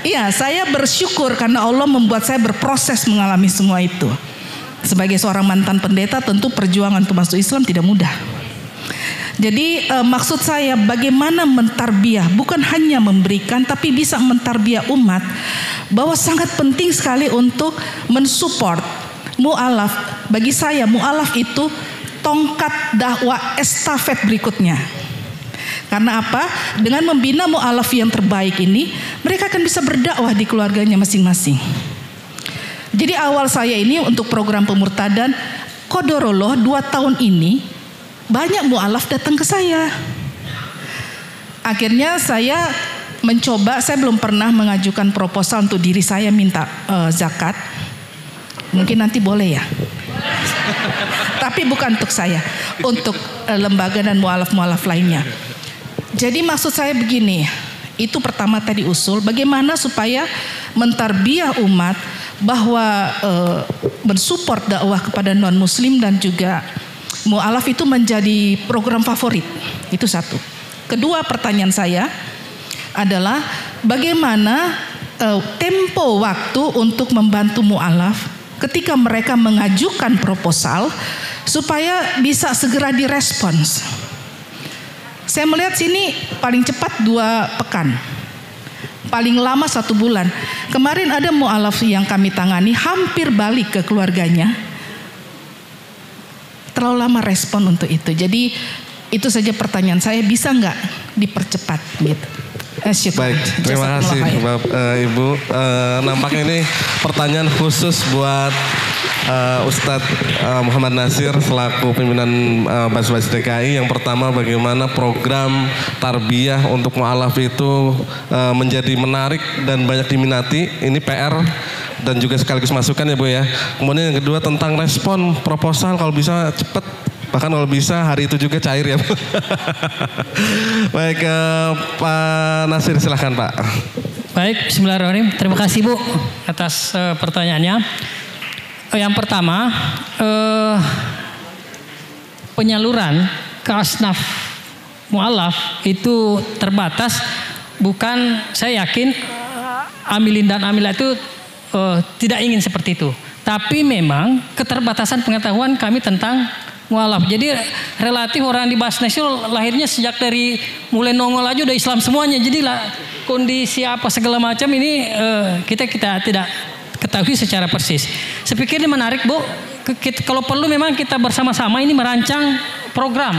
Iya, saya bersyukur karena Allah membuat saya berproses mengalami semua itu. Sebagai seorang mantan pendeta tentu perjuangan untuk masuk Islam tidak mudah. Jadi maksud saya bagaimana mentarbiyah, bukan hanya memberikan tapi bisa mentarbiyah umat, bahwa sangat penting sekali untuk mensupport mu'alaf. Bagi saya mu'alaf itu tongkat dakwah estafet berikutnya. Karena apa? Dengan membina mu'alaf yang terbaik ini, mereka akan bisa berdakwah di keluarganya masing-masing. Jadi awal saya ini untuk program pemurtadan, qadarullah 2 tahun ini banyak mu'alaf datang ke saya. Akhirnya saya mencoba, saya belum pernah mengajukan proposal untuk diri saya minta zakat. Mungkin nanti boleh ya. Tapi bukan untuk saya, untuk lembaga dan mu'alaf-mu'alaf lainnya. Jadi maksud saya begini, Itu pertama tadi usul, bagaimana supaya mentarbiyah umat bahwa mensupport dakwah kepada non muslim dan juga mu'alaf itu menjadi program favorit. Itu satu. Kedua pertanyaan saya adalah bagaimana tempo waktu untuk membantu mu'alaf ketika mereka mengajukan proposal supaya bisa segera direspons. Saya melihat sini paling cepat 2 pekan, paling lama 1 bulan. Kemarin ada mu'alaf yang kami tangani hampir balik ke keluarganya. Terlalu lama respon untuk itu. Jadi itu saja pertanyaan saya, bisa nggak dipercepat gitu. Baik, terima kasih Ibu. Nampaknya ini pertanyaan khusus buat Ustadz Muhammad Nasir selaku pimpinan Basbas DKI. Yang pertama, bagaimana program tarbiyah untuk mu'alaf itu menjadi menarik dan banyak diminati. Ini PR dan juga sekaligus masukan ya Bu ya. Kemudian yang kedua tentang respon proposal, kalau bisa cepat, bahkan kalau bisa hari itu juga cair ya Bu. Baik, Pak Nasir silahkan Pak. Baik, bismillahirrahmanirrahim. Terima kasih Bu atas pertanyaannya. Yang pertama, penyaluran ke asnaf mu'alaf itu terbatas. Bukan, saya yakin amilin dan amilah itu tidak ingin seperti itu. Tapi memang keterbatasan pengetahuan kami tentang mu'alaf. Jadi relatif orang di Basnas itu lahirnya sejak dari mulai nongol aja udah Islam semuanya. Jadi lah kondisi apa segala macam ini kita tidak ketahui secara persis. Saya pikir ini menarik Bu. Kalau perlu memang kita bersama-sama ini merancang program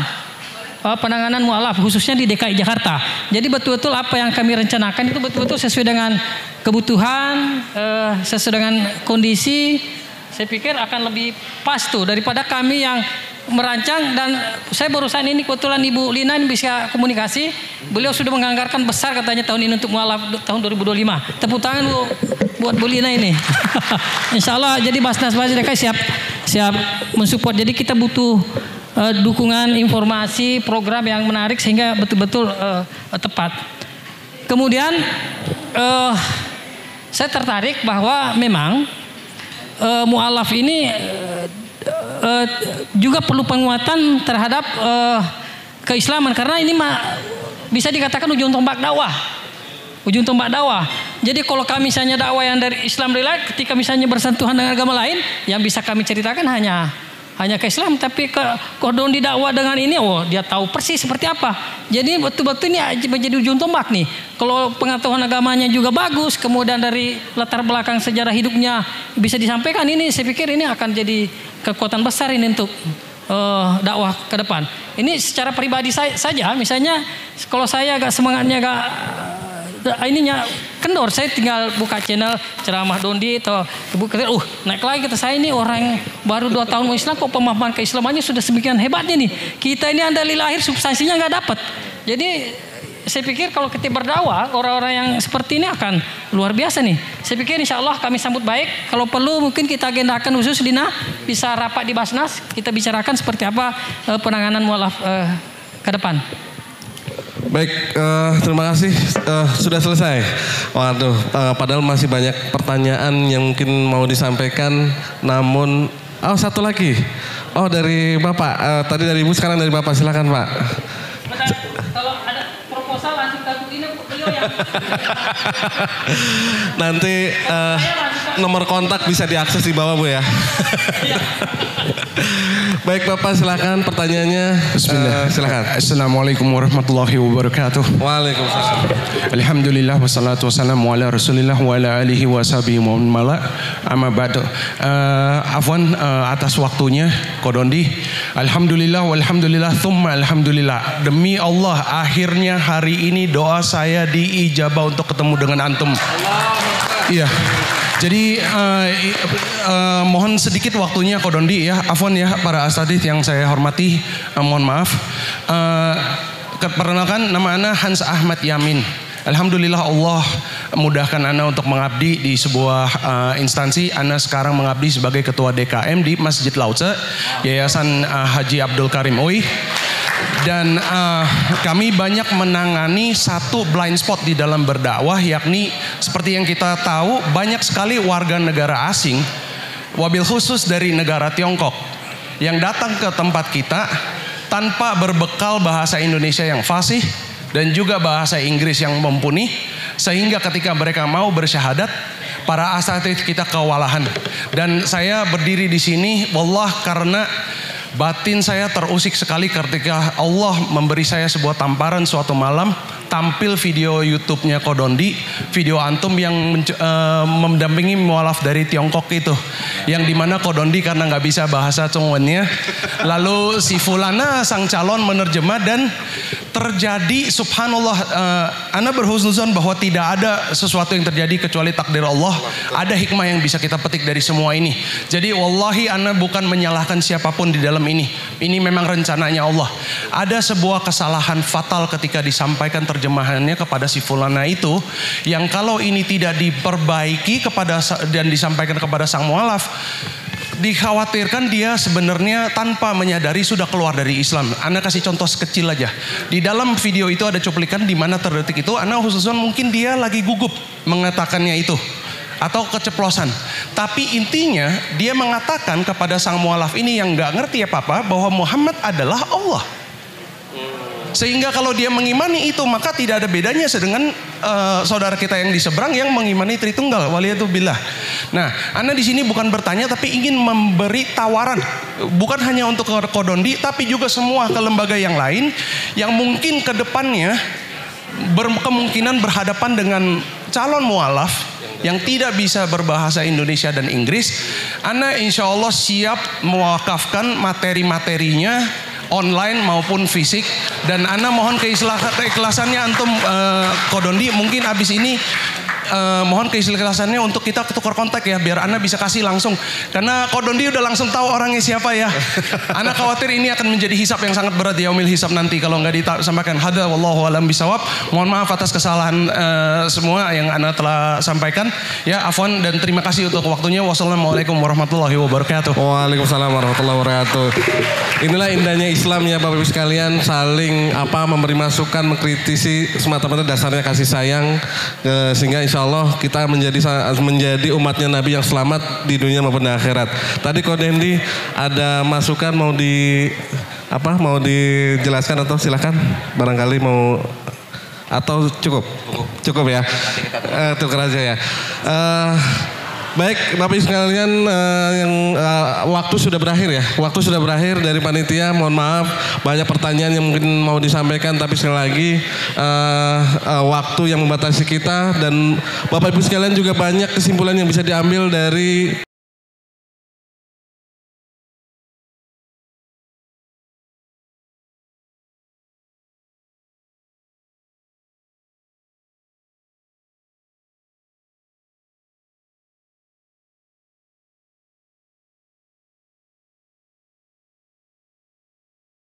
penanganan mu'alaf khususnya di DKI Jakarta. Jadi betul-betul apa yang kami rencanakan itu betul-betul sesuai dengan kebutuhan, sesuai dengan kondisi. Saya pikir akan lebih pas tuh daripada kami yang merancang. Dan saya barusan ini kebetulan Ibu Lina ini bisa komunikasi. Beliau sudah menganggarkan besar katanya tahun ini untuk mu'alaf tahun 2025. Tepuk tangan Bu buat Bu Lina ini. Insya Allah jadi Basnas DKI siap mensupport. Jadi kita butuh dukungan informasi program yang menarik sehingga betul-betul tepat. Kemudian saya tertarik bahwa memang mu'alaf ini juga perlu penguatan terhadap keislaman, karena ini bisa dikatakan ujung tombak dakwah. Jadi kalau kami misalnya dakwah yang dari Islam relate, ketika misalnya bersentuhan dengan agama lain, yang bisa kami ceritakan hanya ke Islam, tapi kodon di dakwah dengan ini, dia tahu persis seperti apa. Jadi betul-betul ini menjadi ujung tombak nih. Kalau pengetahuan agamanya juga bagus, kemudian dari latar belakang sejarah hidupnya bisa disampaikan, ini saya pikir ini akan jadi kekuatan besar ini untuk dakwah ke depan. Ini secara pribadi saja, misalnya kalau saya agak semangatnya agak kendor, saya tinggal buka channel ceramah Dondi atau naik lagi kata saya, ini orang baru 2 tahun mau Islam kok pemahaman keislamannya sudah semikian hebatnya nih. Kita ini anda lahir substansinya nggak dapat. Jadi saya pikir kalau kita berdakwah, orang-orang yang seperti ini akan luar biasa nih. Saya pikir insya Allah kami sambut baik. Kalau perlu mungkin kita agendakan khusus Lina bisa rapat di Basnas, kita bicarakan seperti apa penanganan mu'alaf ke depan. Baik, terima kasih. Sudah selesai. Waduh, padahal masih banyak pertanyaan yang mungkin mau disampaikan. Namun, satu lagi. Dari Bapak. Tadi dari Ibu, sekarang dari Bapak. Silakan Pak. Bentar, kalau ada proposal langsung ke ini beliau yang. Nanti nomor kontak bisa diakses di bawah Bu ya. Baik Bapak, silakan pertanyaannya. Bismillah. Silakan. Assalamualaikum warahmatullahi wabarakatuh. Waalaikumsalam. Alhamdulillah wassalatu wassalamu ala Rasulillah wa ala alihi wa sahbihi wa man amma ba'du. Afwan atas waktunya Kodondi. Alhamdulillah walhamdulillah thumma alhamdulillah. Demi Allah, akhirnya hari ini doa saya diijabah untuk ketemu dengan antum. Iya. Jadi mohon sedikit waktunya Kodondi ya, afwan ya para asatidz yang saya hormati, mohon maaf. Perkenalkan, nama ana Hans Ahmad Yamin. Alhamdulillah Allah mudahkan ana untuk mengabdi di sebuah instansi. Ana sekarang mengabdi sebagai ketua DKM di Masjid Lauce, Yayasan Haji Abdul Karim Ui. Dan kami banyak menangani satu blind spot di dalam berdakwah, yakni seperti yang kita tahu banyak sekali warga negara asing, wabil khusus dari negara Tiongkok, yang datang ke tempat kita tanpa berbekal bahasa Indonesia yang fasih dan juga bahasa Inggris yang mumpuni, sehingga ketika mereka mau bersyahadat, para asatidz kita kewalahan. Dan saya berdiri di sini, wallah, karena batin saya terusik sekali ketika Allah memberi saya sebuah tamparan suatu malam, tampil video YouTube-nya Kodondi, video antum yang mendampingi mualaf dari Tiongkok itu, yang dimana Kodondi karena nggak bisa bahasa Zhongwennya, lalu si Fulana sang calon menerjemah, dan terjadi subhanallah, ana berhusnuzon bahwa tidak ada sesuatu yang terjadi kecuali takdir Allah. Ada hikmah yang bisa kita petik dari semua ini. Jadi wallahi ana bukan menyalahkan siapapun di dalam ini. Ini memang rencananya Allah. Ada sebuah kesalahan fatal ketika disampaikan terjemahannya kepada si Fulana itu, yang kalau ini tidak diperbaiki kepada dan disampaikan kepada sang mualaf, dikhawatirkan dia sebenarnya tanpa menyadari sudah keluar dari Islam. Ana kasih contoh kecil aja. Di dalam video itu ada cuplikan di mana terdetik itu Ana khususnya mungkin dia lagi gugup mengatakannya itu, atau keceplosan. Tapi intinya dia mengatakan kepada sang mualaf ini yang nggak ngerti apa-apa bahwa Muhammad adalah Allah. Sehingga kalau dia mengimani itu, maka tidak ada bedanya dengan saudara kita yang di seberang yang mengimani Tritunggal. Waliyatubillah. Nah, Anda di sini bukan bertanya, tapi ingin memberi tawaran, bukan hanya untuk Kodondi, tapi juga semua ke lembaga yang lain yang mungkin ke depannya kemungkinan berhadapan dengan calon mualaf yang tidak bisa berbahasa Indonesia dan Inggris. Anda insya Allah siap mewakafkan materi-materinya online maupun fisik, dan Ana mohon keikhlasannya antum Kodondi, mungkin abis ini mohon keikhlasannya untuk kita tukar kontak ya, biar Ana bisa kasih langsung, karena Kodondi udah langsung tahu orangnya siapa ya. Ana khawatir ini akan menjadi hisab yang sangat berat di yaumil hisab nanti kalau nggak disampaikan. Hadza wallahu alam bisawab. Mohon maaf atas kesalahan semua yang Ana telah sampaikan ya, afwan, dan terima kasih untuk waktunya. Wassalamualaikum warahmatullahi wabarakatuh. Waalaikumsalam warahmatullahi wabarakatuh. Inilah indahnya Islam ya Bapak Ibu sekalian, saling memberi masukan, mengkritisi, semata-mata dasarnya kasih sayang, sehingga insya Allah kita menjadi umatnya Nabi yang selamat di dunia maupun di akhirat. Tadi Kodendi ada masukan, mau dijelaskan atau silakan, barangkali mau, atau cukup ya, tukar aja ya. Baik Bapak Ibu sekalian, waktu sudah berakhir ya. Waktu sudah berakhir dari panitia. Mohon maaf banyak pertanyaan yang mungkin mau disampaikan, tapi sekali lagi waktu yang membatasi kita, dan Bapak Ibu sekalian juga banyak kesimpulan yang bisa diambil dari